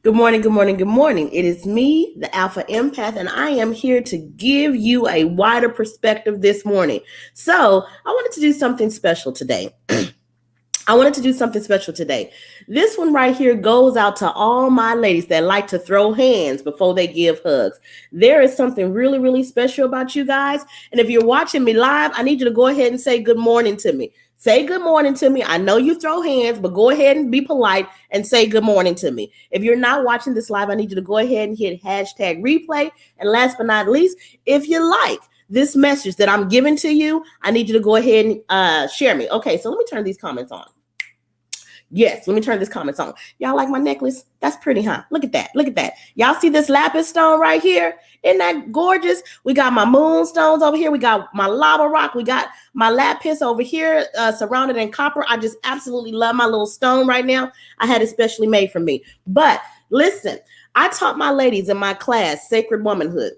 Good morning, good morning, good morning. It is me, the Alpha Empath, and I am here to give you a wider perspective this morning. So, I wanted to do something special today. This one right here goes out to all my ladies that like to throw hands before they give hugs. There is something really, really special about you guys. And if you're watching me live, I need you to go ahead and say good morning to me. Say good morning to me. I know you throw hands, but go ahead and be polite and say good morning to me. If you're not watching this live, I need you to go ahead and hit hashtag replay. And last but not least, if you like this message that I'm giving to you, I need you to go ahead and share me. Okay, so let me turn these comments on. Yes, let me turn this comments on. Y'all like my necklace? That's pretty, huh? Look at that. Look at that. Y'all see this lapis stone right here? Isn't that gorgeous? We got my moonstones over here. We got my lava rock. We got my lapis over here surrounded in copper. I just absolutely love my little stone right now. I had it specially made for me. But listen, I taught my ladies in my class, Sacred Womanhood.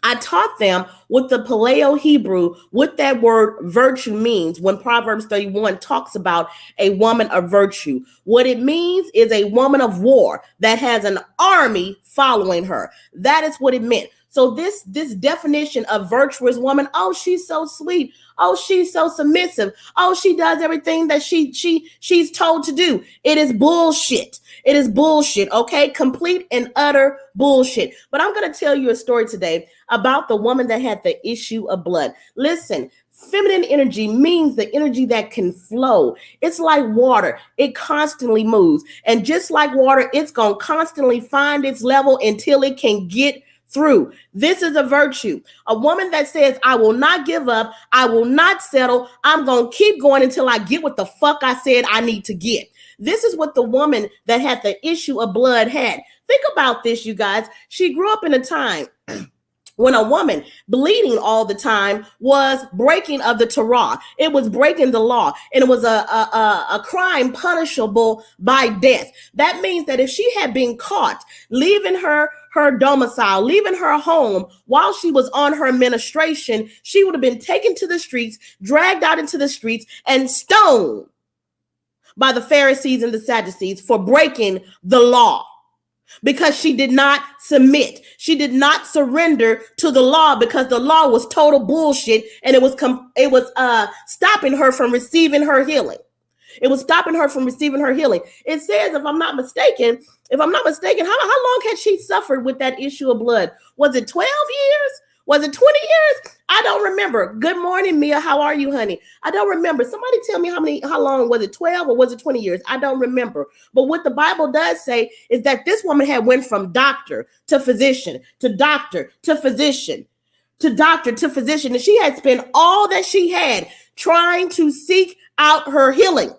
I taught them with the Paleo Hebrew what that word virtue means when Proverbs 31 talks about a woman of virtue. What it means is a woman of war that has an army following her. That is what it meant. So this definition of virtuous woman, oh, she's so sweet. Oh, she's so submissive. Oh, she does everything that she's told to do. It is bullshit. It is bullshit, okay? Complete and utter bullshit. But I'm going to tell you a story today about the woman that had the issue of blood. Listen, feminine energy means the energy that can flow. It's like water. It constantly moves. And just like water, it's going to constantly find its level until it can get through. This is a virtue. A woman that says, I will not give up. I will not settle. I'm going to keep going until I get what the fuck I said I need to get. This is what the woman that had the issue of blood had. Think about this, you guys. She grew up in a time when a woman bleeding all the time was breaking of the Torah. It was breaking the law, and it was a crime punishable by death. That means that if she had been caught leaving her domicile, leaving her home while she was on her ministration, she would have been taken to the streets, dragged out into the streets, and stoned by the Pharisees and the Sadducees for breaking the law. Because she did not submit. She did not surrender to the law because the law was total bullshit, and it was stopping her from receiving her healing. It was stopping her from receiving her healing. It says, if I'm not mistaken, how long had she suffered with that issue of blood? Was it 12 years? Was it 20 years? I don't remember. Good morning, Mia. How are you, honey? I don't remember. Somebody tell me how long, was it 12 or was it 20 years? I don't remember. But what the Bible does say is that this woman had went from doctor to physician, to doctor to physician, to doctor to physician. And she had spent all that she had trying to seek out her healing.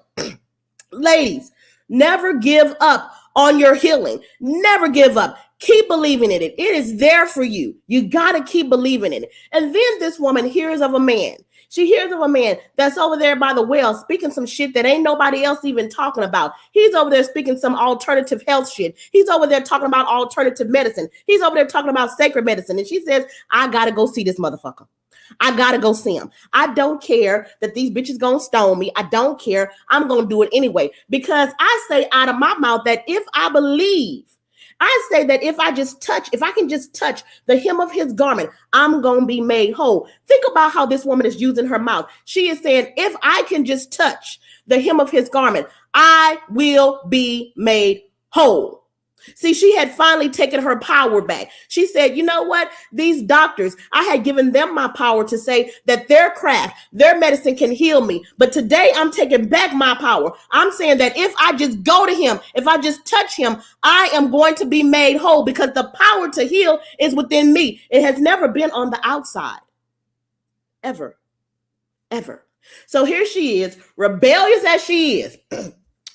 Ladies, never give up on your healing. Never give up. Keep believing in it. It is there for you. You got to keep believing in it. And then this woman hears of a man. She hears of a man that's over there by the well speaking some shit that ain't nobody else even talking about. He's over there speaking some alternative health shit. He's over there talking about alternative medicine. He's over there talking about sacred medicine. And she says, I got to go see this motherfucker. I got to go see him. I don't care that these bitches going to stone me. I don't care. I'm going to do it anyway. Because I say out of my mouth that if I believe, I say that if I can just touch the hem of his garment, I'm going to be made whole. Think about how this woman is using her mouth. She is saying, if I can just touch the hem of his garment, I will be made whole. See, she had finally taken her power back. She said, you know what? These doctors, I had given them my power to say that their craft, their medicine can heal me. But today I'm taking back my power. I'm saying that if I just go to him, if I just touch him, I am going to be made whole because the power to heal is within me. It has never been on the outside. Ever. Ever. So here she is, rebellious as she is.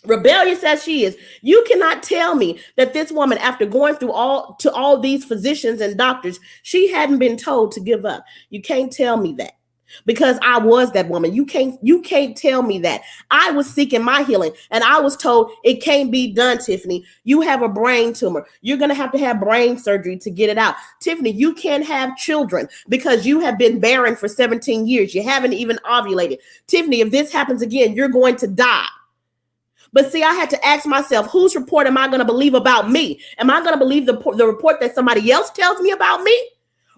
Rebellious as she is, you cannot tell me that this woman, after going through all these physicians and doctors, she hadn't been told to give up. You can't tell me that because I was that woman. You can't tell me that. I was seeking my healing and I was told it can't be done, Tiffany. You have a brain tumor. You're going to have brain surgery to get it out. Tiffany, you can't have children because you have been barren for 17 years. You haven't even ovulated. Tiffany, if this happens again, you're going to die. But see, I had to ask myself, whose report am I going to believe about me? Am I going to believe the report that somebody else tells me about me?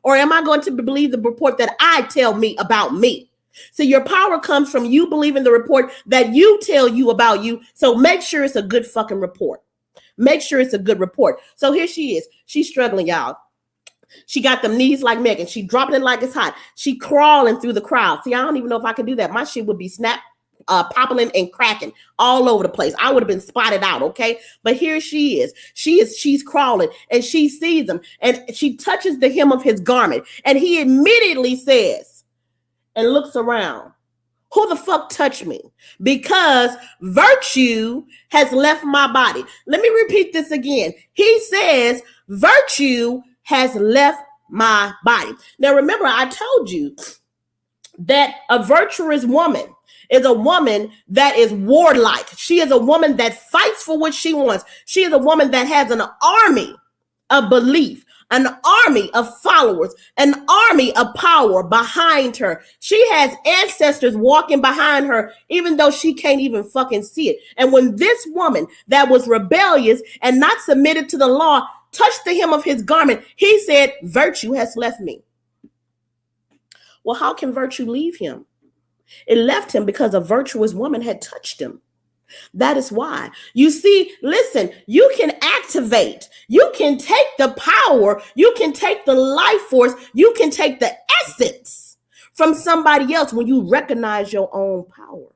Or am I going to believe the report that I tell me about me? So your power comes from you believing the report that you tell you about you. So make sure it's a good fucking report. Make sure it's a good report. So here she is. She's struggling, y'all. She got them knees like Megan. She dropping it like it's hot. She crawling through the crowd. See, I don't even know if I could do that. My shit would be popping and cracking all over the place. I would have been spotted out, okay? But here she is. She's crawling and she sees him and she touches the hem of his garment and he immediately says and looks around, who the fuck touched me? Because virtue has left my body. Let me repeat this again. He says virtue has left my body. Now remember, I told you that a virtuous woman is a woman that is warlike. She is a woman that fights for what she wants. She is a woman that has an army of belief, an army of followers, an army of power behind her. She has ancestors walking behind her, even though she can't even fucking see it. And when this woman that was rebellious and not submitted to the law touched the hem of his garment, he said, virtue has left me. Well, how can virtue leave him? It left him because a virtuous woman had touched him. That is why. You see, listen, you can activate, you can take the power, you can take the life force, you can take the essence from somebody else when you recognize your own power.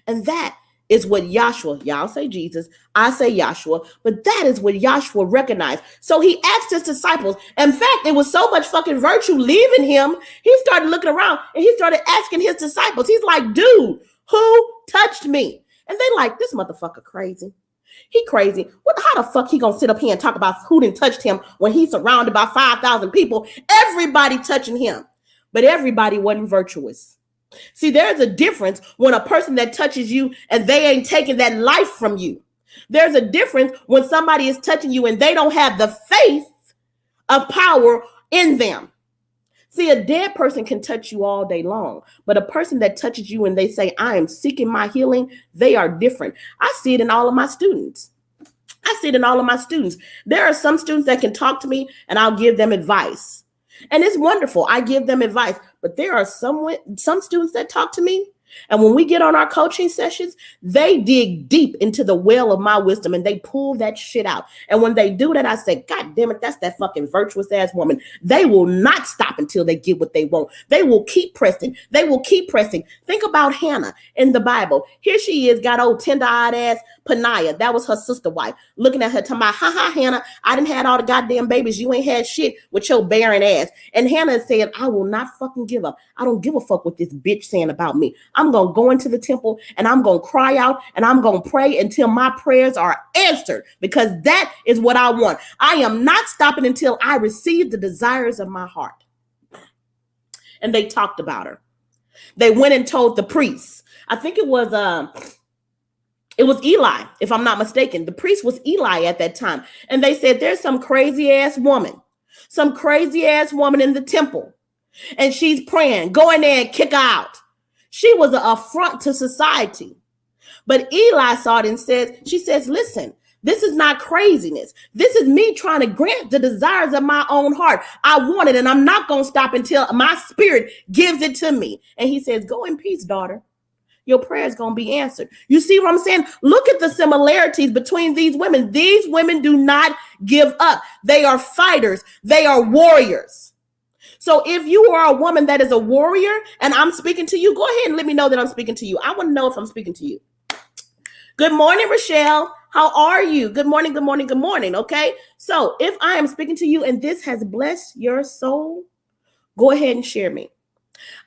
And that is what Yahshua, y'all say Jesus, I say Yahshua, but that is what Yahshua recognized. So he asked his disciples. In fact, there was so much fucking virtue leaving him, he started looking around and he started asking his disciples. He's like, dude, who touched me? And they like, this motherfucker crazy. He crazy. How the fuck he gonna sit up here and talk about who done touched him when he's surrounded by 5,000 people, everybody touching him, but everybody wasn't virtuous. See, there's a difference when a person that touches you and they ain't taking that life from you. There's a difference when somebody is touching you and they don't have the faith of power in them. See, a dead person can touch you all day long, but a person that touches you and they say, I am seeking my healing, they are different. I see it in all of my students. There are some students that can talk to me and I'll give them advice. And it's wonderful. I give them advice, but there are some students that talk to me. And when we get on our coaching sessions, they dig deep into the well of my wisdom and they pull that shit out. And when they do that, I say, God damn it, that's that fucking virtuous ass woman. They will not stop until they get what they want. They will keep pressing. Think about Hannah in the Bible. Here she is, got old tender-eyed ass Peninnah. That was her sister wife. Looking at her, talking about, ha, Hannah, I done had all the goddamn babies. You ain't had shit with your barren ass. And Hannah said, I will not fucking give up. I don't give a fuck what this bitch saying about me. I'm going to go into the temple and I'm going to cry out and I'm going to pray until my prayers are answered, because that is what I want. I am not stopping until I receive the desires of my heart. And they talked about her. They went and told the priests. I think it was Eli, if I'm not mistaken. The priest was Eli at that time. And they said, there's some crazy ass woman in the temple. And she's praying, go in there and kick her out. She was an affront to society. But Eli saw it and she says, listen, this is not craziness. This is me trying to grant the desires of my own heart. I want it, and I'm not going to stop until my spirit gives it to me. And he says, go in peace, daughter. Your prayer is going to be answered. You see what I'm saying? Look at the similarities between these women. These women do not give up. They are fighters. They are warriors. So if you are a woman that is a warrior and I'm speaking to you, go ahead and let me know that I'm speaking to you. I want to know if I'm speaking to you. Good morning, Rochelle. How are you? Good morning, good morning, good morning. Okay. So if I am speaking to you and this has blessed your soul, go ahead and share me.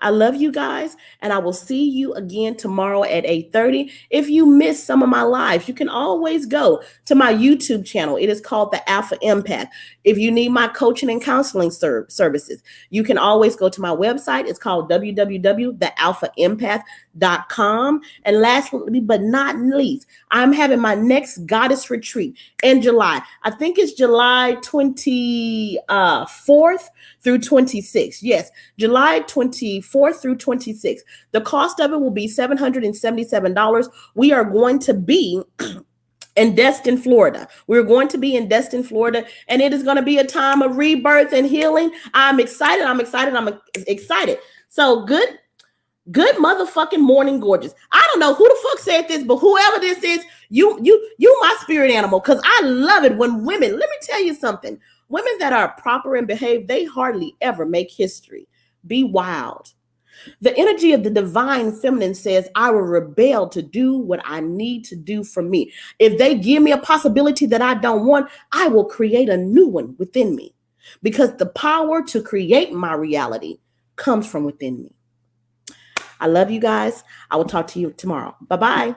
I love you guys, and I will see you again tomorrow at 8:30. If you missed some of my lives, you can always go to my YouTube channel. It is called The Alpha Empath. If you need my coaching and counseling services, you can always go to my website. It's called www.thealphaempath.com. And lastly, but not least, I'm having my next goddess retreat in July. I think it's July 24th through 26th. Yes, July 24th 24th through 26th. The cost of it will be $777. We are going to be in Destin, Florida. We're going to be in Destin, Florida, and it is going to be a time of rebirth and healing. I'm excited. I'm excited. So good motherfucking morning, gorgeous. I don't know who the fuck said this, but whoever this is, you my spirit animal, because I love it when women, let me tell you something, women that are proper and behave, they hardly ever make history. Be wild. The energy of the divine feminine says, I will rebel to do what I need to do for me. If they give me a possibility that I don't want, I will create a new one within me, because the power to create my reality comes from within me. I love you guys. I will talk to you tomorrow. Bye-bye.